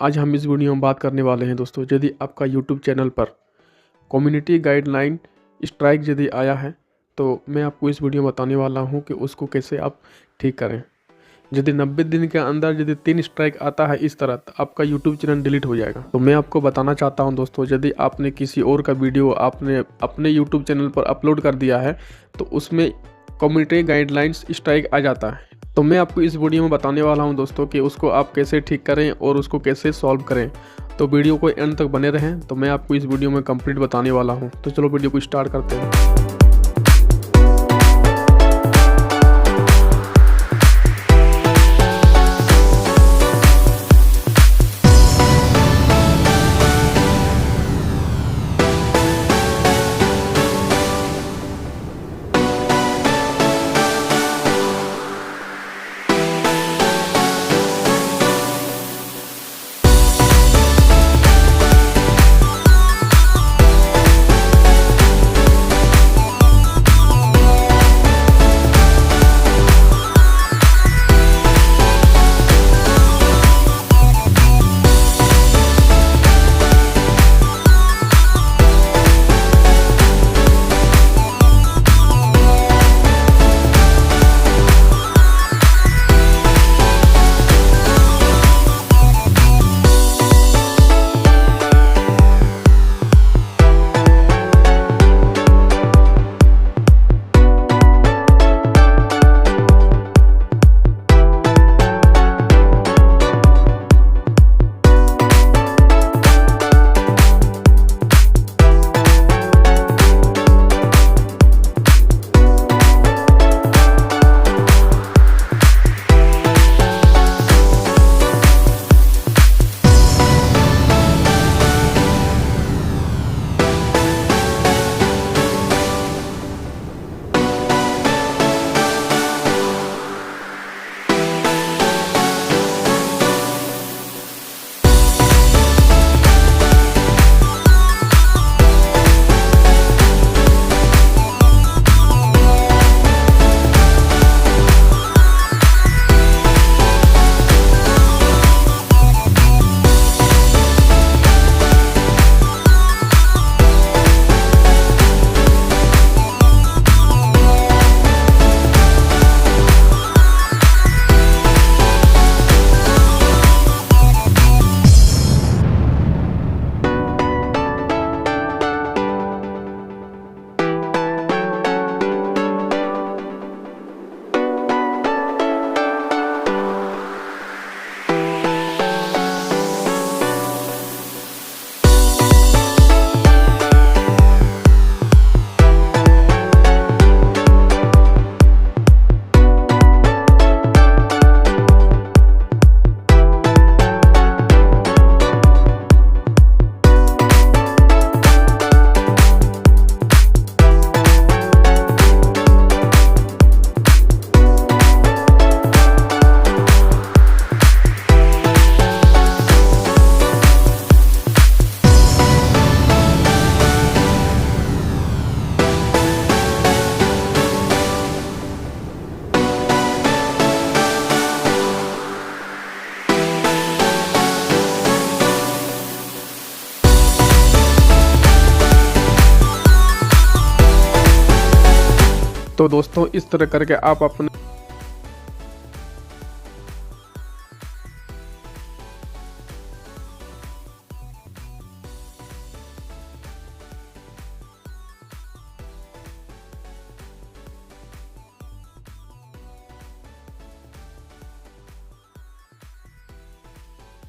आज हम इस वीडियो में बात करने वाले हैं दोस्तों, यदि आपका YouTube चैनल पर कम्युनिटी गाइडलाइन स्ट्राइक यदि आया है तो मैं आपको इस वीडियो में बताने वाला हूं कि उसको कैसे आप ठीक करें। यदि 90 दिन के अंदर यदि 3 स्ट्राइक आता है इस तरह, तो आपका YouTube चैनल डिलीट हो जाएगा। तो मैं आपको बताना चाहता हूं दोस्तों, यदि आपने किसी और का वीडियो आपने अपने YouTube चैनल पर अपलोड कर दिया है तो उसमें कम्युनिटी गाइडलाइंस स्ट्राइक आ जाता है। तो मैं आपको इस वीडियो में बताने वाला हूं दोस्तों कि उसको आप कैसे ठीक करें और उसको कैसे सॉल्व करें। तो वीडियो को एंड तक बने रहें, तो मैं आपको इस वीडियो में कंप्लीट बताने वाला हूं। तो चलो वीडियो को स्टार्ट करते हैं। तो दोस्तों इस तरह करके आप अपने